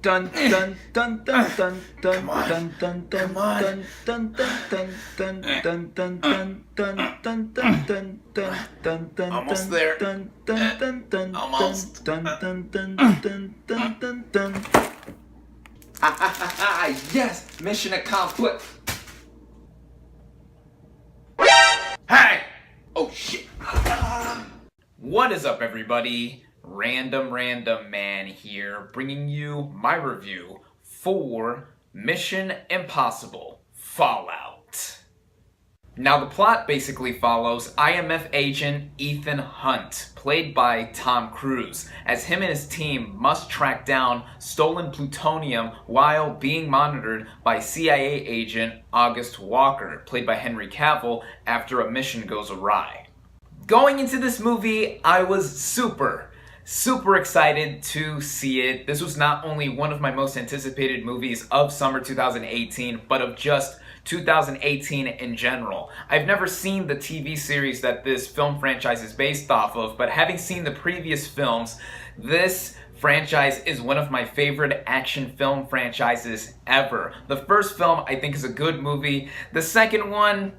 Dun dun dun dun dun dun Come on. dun dun dun Come on. dun dun dun dun dun dun dun dun dun dun dun dun dun dun Almost dun there. dun dun dun dun Almost. dun dun dun dun dun dun dun. Yes! Mission accomplished! Hey! Oh shit! What is up, everybody? RandomRandomMan here, bringing you my review for Mission Impossible Fallout. Now, the plot basically follows IMF agent Ethan Hunt, played by Tom Cruise, as him and his team must track down stolen plutonium while being monitored by CIA agent August Walker, played by Henry Cavill, after a mission goes awry. Going into this movie, I was super excited to see it. This was not only one of my most anticipated movies of summer 2018, but of just 2018 in general. I've never seen the TV series that this film franchise is based off of, but having seen the previous films, this franchise is one of my favorite action film franchises ever. The first film, I think, is a good movie. The second one,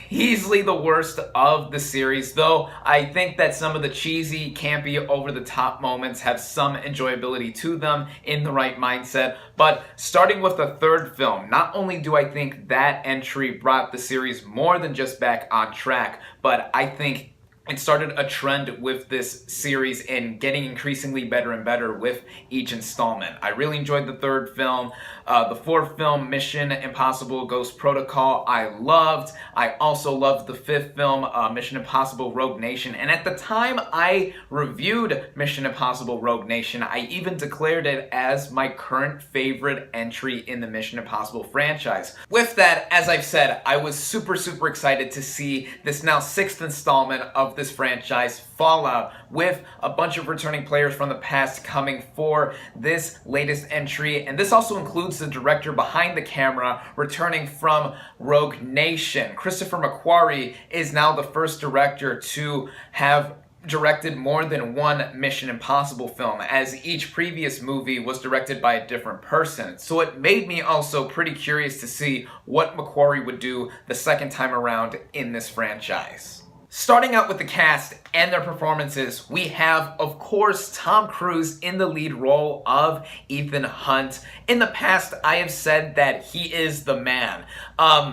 easily the worst of the series, though I think that some of the cheesy, campy, over-the-top moments have some enjoyability to them in the right mindset. But starting with the third film, not only do I think that entry brought the series more than just back on track, but I think it started a trend with this series in getting increasingly better and better with each installment. I really enjoyed the third film. The fourth film, Mission Impossible Ghost Protocol, I loved. I also loved the fifth film, Mission Impossible Rogue Nation. And at the time I reviewed Mission Impossible Rogue Nation, I even declared it as my current favorite entry in the Mission Impossible franchise. With that, as I've said, I was super excited to see this now sixth installment of this franchise, Fallout, with a bunch of returning players from the past coming for this latest entry. And this also includes the director behind the camera returning from Rogue Nation. Christopher McQuarrie is now the first director to have directed more than one Mission Impossible film, as each previous movie was directed by a different person. So it made me also pretty curious to see what McQuarrie would do the second time around in this franchise. Starting out with the cast and their performances, we have, of course, Tom Cruise in the lead role of Ethan Hunt. In the past, I have said that he is the man.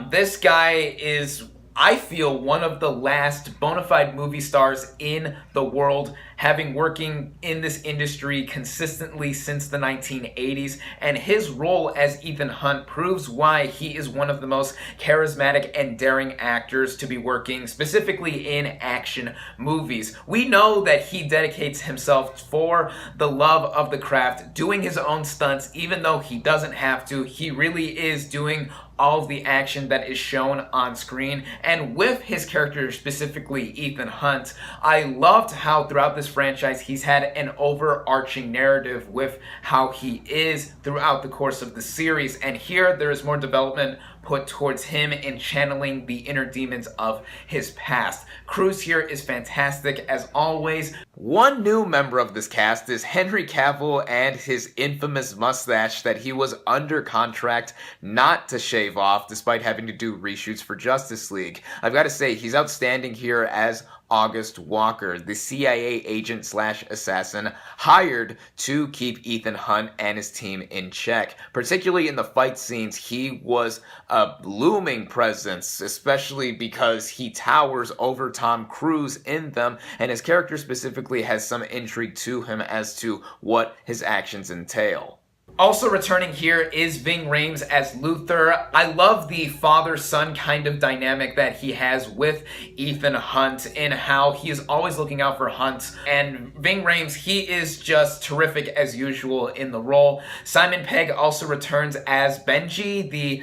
This guy is, I feel, one of the last bona fide movie stars in the world, having working in this industry consistently since the 1980s, and his role as Ethan Hunt proves why he is one of the most charismatic and daring actors to be working specifically in action movies. We know that he dedicates himself for the love of the craft, doing his own stunts even though he doesn't have to. He really is doing all of the action that is shown on screen. And with his character, specifically Ethan Hunt, I loved how throughout this franchise he's had an overarching narrative with how he is throughout the course of the series. And here there is more development put towards him in channeling the inner demons of his past. Cruise here is fantastic as always. One new member of this cast is Henry Cavill and his infamous mustache that he was under contract not to shave off despite having to do reshoots for Justice League. I've got to say, he's outstanding here as August Walker, the CIA agent slash assassin hired to keep Ethan Hunt and his team in check. Particularly in the fight scenes, he was a looming presence, especially because he towers over Tom Cruise in them, and his character specifically has some intrigue to him as to what his actions entail. Also returning here is Ving Rhames as Luther. I love the father-son kind of dynamic that he has with Ethan Hunt in how he is always looking out for Hunt. And Ving Rhames, he is just terrific as usual in the role. Simon Pegg also returns as Benji, the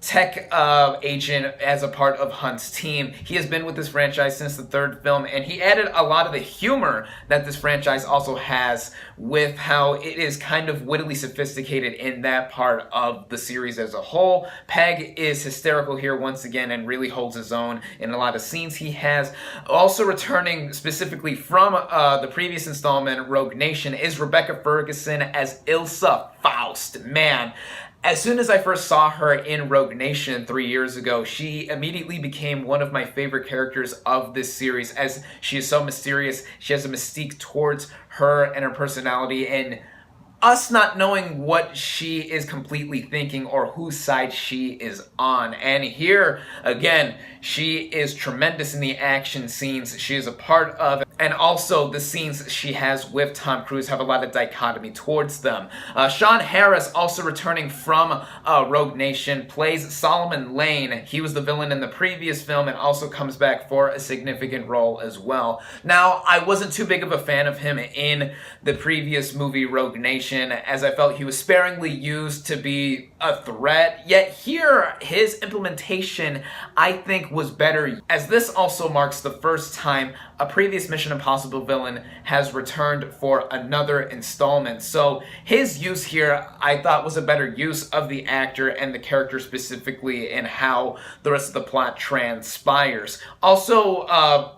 tech agent as a part of Hunt's team. He has been with this franchise since the third film, and he added a lot of the humor that this franchise also has with how it is kind of wittily sophisticated in that part of the series as a whole. Peg is hysterical here once again and really holds his own in a lot of scenes he has. Also returning specifically from the previous installment, Rogue Nation, is Rebecca Ferguson as Ilsa Faust. Man, as soon as I first saw her in Rogue Nation 3 years ago, she immediately became one of my favorite characters of this series, as she is so mysterious. She has a mystique towards her and her personality, and us not knowing what she is completely thinking or whose side she is on. And here, again, she is tremendous in the action scenes she is a part of, and also the scenes she has with Tom Cruise have a lot of dichotomy towards them. Sean Harris, also returning from Rogue Nation, plays Solomon Lane. He was the villain in the previous film and also comes back for a significant role as well. Now, I wasn't too big of a fan of him in the previous movie, Rogue Nation, as I felt he was sparingly used to be a threat, yet here, his implementation, I think, was better, as this also marks the first time a previous Mission Impossible villain has returned for another installment. So his use here, I thought, was a better use of the actor and the character specifically, and how the rest of the plot transpires. Also,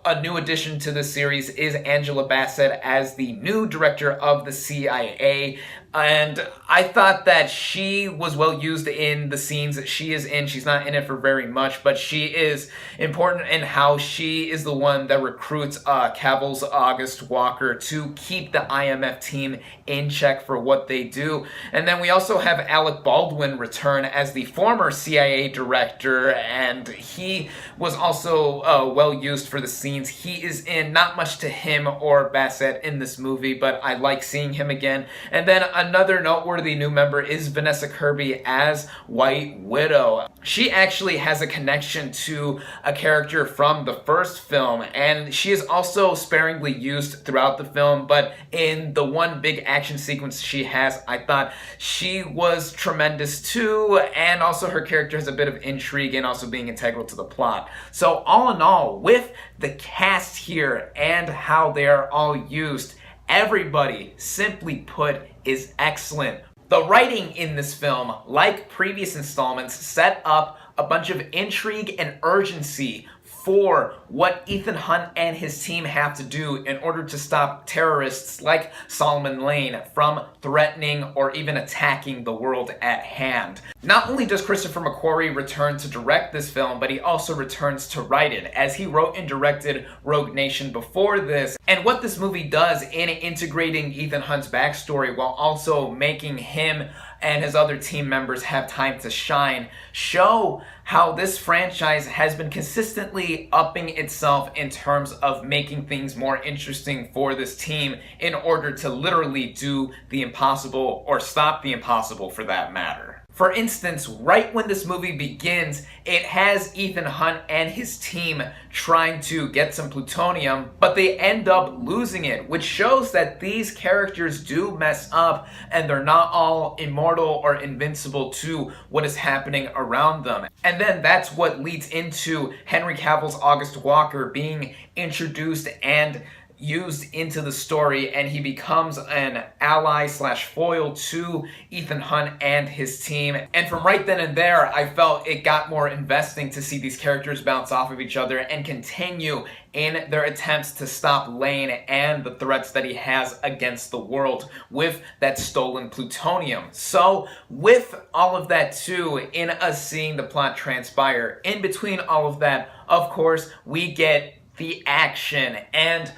a new addition to this series is Angela Bassett as the new director of the CIA. And I thought that she was well used in the scenes that she is in. She's not in it for very much, but she is important in how she is the one that recruits Cavill's August Walker to keep the IMF team in check for what they do. And then we also have Alec Baldwin return as the former CIA director, and he was also well used for the scenes he is in. Not much to him or Bassett in this movie, but I like seeing him again. And then another noteworthy new member is Vanessa Kirby as White Widow. She actually has a connection to a character from the first film, and she is also sparingly used throughout the film, but in the one big action sequence she has, I thought she was tremendous too, and also her character has a bit of intrigue and also being integral to the plot. So all in all, with the cast here and how they are all used, everybody, simply put, is excellent. The writing in this film, like previous installments, set up a bunch of intrigue and urgency for what Ethan Hunt and his team have to do in order to stop terrorists like Solomon Lane from threatening or even attacking the world at hand. Not only does Christopher McQuarrie return to direct this film, but he also returns to write it, as he wrote and directed Rogue Nation before this. And what this movie does in integrating Ethan Hunt's backstory while also making him and his other team members have time to shine, show how this franchise has been consistently upping itself in terms of making things more interesting for this team in order to literally do the impossible, or stop the impossible for that matter. For instance, right when this movie begins, it has Ethan Hunt and his team trying to get some plutonium, but they end up losing it, which shows that these characters do mess up and they're not all immortal or invincible to what is happening around them. And then that's what leads into Henry Cavill's August Walker being introduced and used into the story, and he becomes an ally slash foil to Ethan Hunt and his team. And from right then and there, I felt it got more investing to see these characters bounce off of each other and continue in their attempts to stop Lane and the threats that he has against the world with that stolen plutonium. So with all of that too, in us seeing the plot transpire, in between all of that, of course, we get the action. And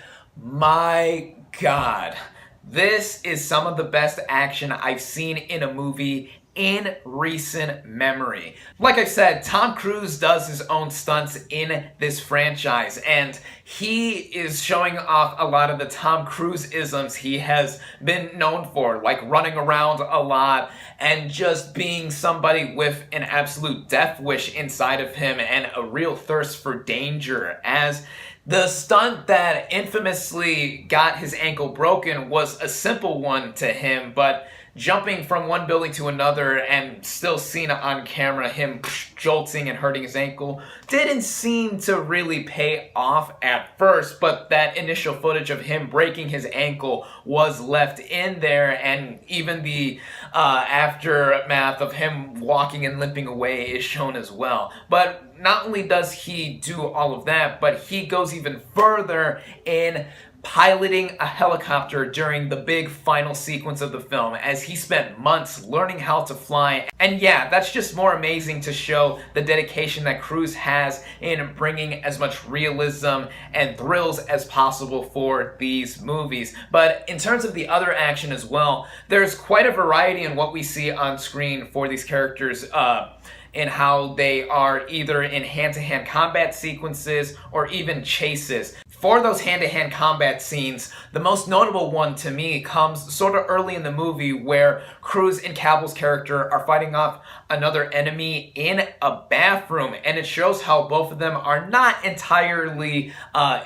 my God, this is some of the best action I've seen in a movie in recent memory. Like I said, Tom Cruise does his own stunts in this franchise, and he is showing off a lot of the Tom Cruise-isms he has been known for, like running around a lot and just being somebody with an absolute death wish inside of him and a real thirst for danger. As the stunt that infamously got his ankle broken was a simple one to him, but jumping from one building to another and still seen on camera him jolting and hurting his ankle didn't seem to really pay off at first, but that initial footage of him breaking his ankle was left in there, and even the aftermath of him walking and limping away is shown as well. But not only does he do all of that, but he goes even further in piloting a helicopter during the big final sequence of the film, as he spent months learning how to fly. And yeah, that's just more amazing to show the dedication that Cruise has in bringing as much realism and thrills as possible for these movies. But in terms of the other action as well, there's quite a variety in what we see on screen for these characters, in how they are either in hand-to-hand combat sequences or even chases. For those hand-to-hand combat scenes, the most notable one to me comes sort of early in the movie, where Cruise and Cavill's character are fighting off another enemy in a bathroom, and it shows how both of them are not entirely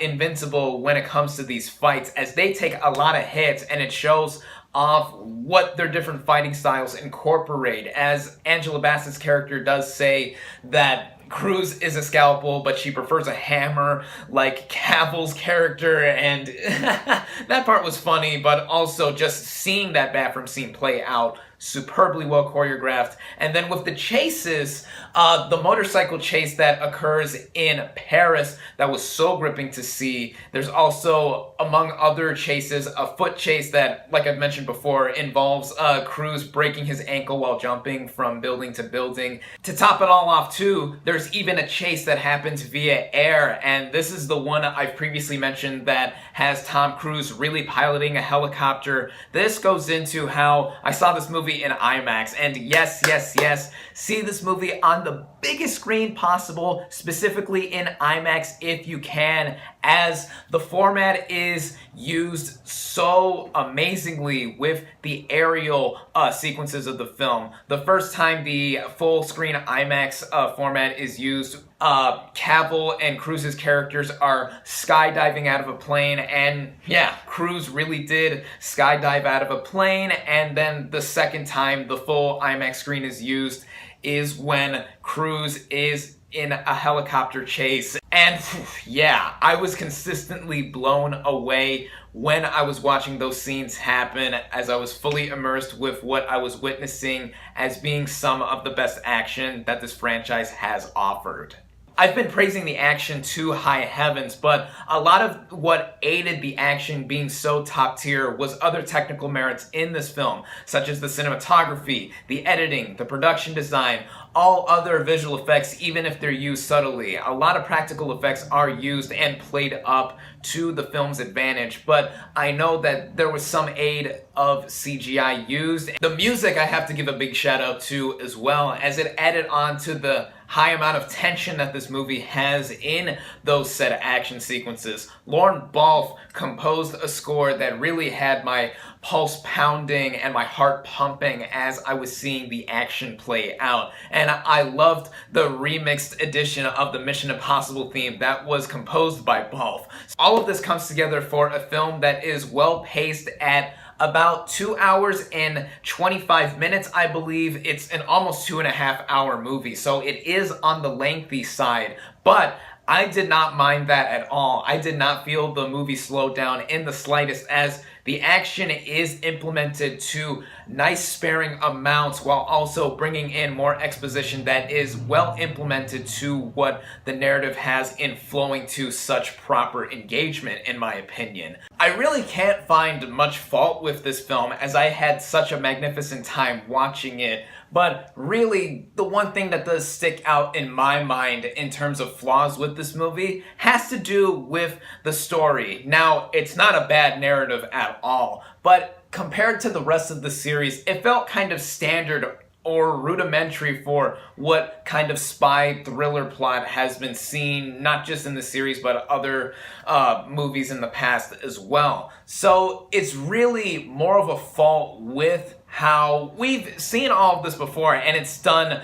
invincible when it comes to these fights, as they take a lot of hits, and it shows off what their different fighting styles incorporate, as Angela Bassett's character does say that Cruise is a scalpel, but she prefers a hammer, like Cavill's character, and that part was funny, but also just seeing that bathroom scene play out, superbly well choreographed. And then with the chases, the motorcycle chase that occurs in Paris, that was so gripping to see. There's also, among other chases, a foot chase that, like I've mentioned before, involves Cruise breaking his ankle while jumping from building to building. To top it all off too, there's even a chase that happens via air, and this is the one I've previously mentioned that has Tom Cruise really piloting a helicopter. This goes into how I saw this movie in IMAX, and yes, see this movie on the biggest screen possible, specifically in IMAX if you can, as the format is used so amazingly with the aerial sequences of the film. The first time the full screen IMAX format is used, Cavill and Cruise's characters are skydiving out of a plane, and yeah, Cruise really did skydive out of a plane. And then the second time the full IMAX screen is used is when Cruise is in a helicopter chase. And yeah, I was consistently blown away when I was watching those scenes happen, as I was fully immersed with what I was witnessing as being some of the best action that this franchise has offered. I've been praising the action to high heavens, but a lot of what aided the action being so top tier was other technical merits in this film, such as the cinematography, the editing, the production design, all other visual effects, even if they're used subtly. A lot of practical effects are used and played up to the film's advantage, but I know that there was some aid of CGI used. The music I have to give a big shout out to as well, as it added on to the high amount of tension that this movie has in those set of action sequences. Lorne Balfe composed a score that really had my pulse pounding and my heart pumping as I was seeing the action play out. And I loved the remixed edition of the Mission Impossible theme that was composed by Balfe. All of this comes together for a film that is well paced at about 2 hours and 25 minutes, I believe. It's an almost 2.5 hour movie, so it is on the lengthy side, but I did not mind that at all. I did not feel the movie slow down in the slightest, as the action is implemented to nice sparing amounts while also bringing in more exposition that is well implemented to what the narrative has in flowing to such proper engagement, in my opinion. I really can't find much fault with this film, as I had such a magnificent time watching it. But really, the one thing that does stick out in my mind in terms of flaws with this movie has to do with the story. Now, it's not a bad narrative at all, but compared to the rest of the series, it felt kind of standard or rudimentary for what kind of spy thriller plot has been seen, not just in the series, but other movies in the past as well. So it's really more of a fault with how we've seen all of this before, and it's done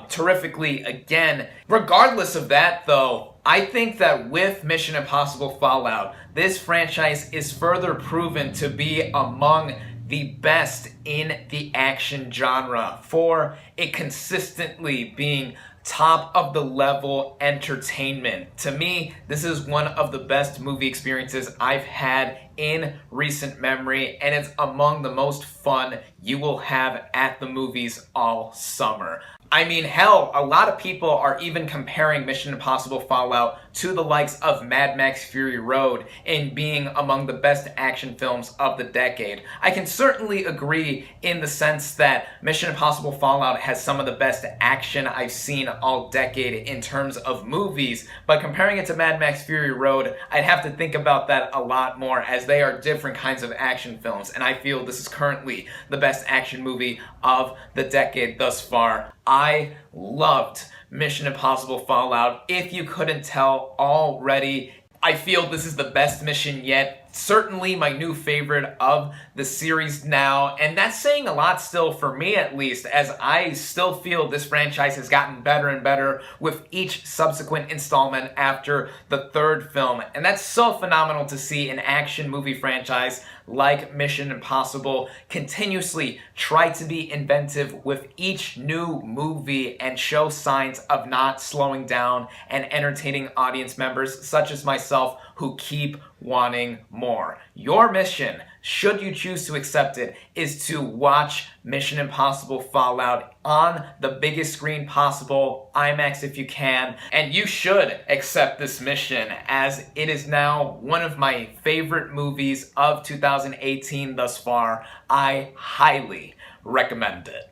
terrifically again. Regardless of that, though, I think that with Mission Impossible Fallout, this franchise is further proven to be among the best in the action genre, for it consistently being top of the level entertainment. To me, this is one of the best movie experiences I've had in recent memory, and it's among the most fun you will have at the movies all summer. I mean, hell, a lot of people are even comparing Mission Impossible Fallout to the likes of Mad Max Fury Road in being among the best action films of the decade. I can certainly agree in the sense that Mission Impossible Fallout has some of the best action I've seen all decade in terms of movies, but comparing it to Mad Max Fury Road, I'd have to think about that a lot more, as they are different kinds of action films, and I feel this is currently the best action movie of the decade thus far. I loved Mission Impossible Fallout. If you couldn't tell already, I feel this is the best mission yet. Certainly my new favorite of the series now, and that's saying a lot still for me, at least, as I still feel this franchise has gotten better and better with each subsequent installment after the third film. And that's so phenomenal to see an action movie franchise like Mission Impossible continuously try to be inventive with each new movie and show signs of not slowing down and entertaining audience members such as myself who keep wanting more. Your mission, should you choose to accept it, is to watch Mission Impossible Fallout on the biggest screen possible, IMAX if you can, and you should accept this mission, as it is now one of my favorite movies of 2018 thus far. I highly recommend it.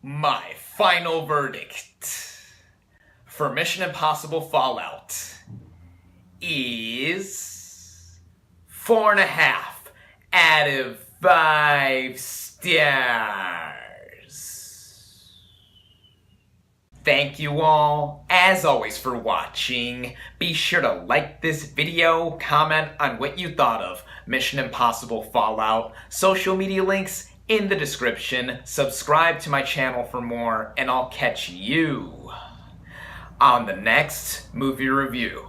My final verdict for Mission Impossible Fallout is 4.5 out of 5 stars. Thank you all, as always, for watching. Be sure to like this video, comment on what you thought of Mission Impossible Fallout, social media links in the description, subscribe to my channel for more, and I'll catch you on the next movie review.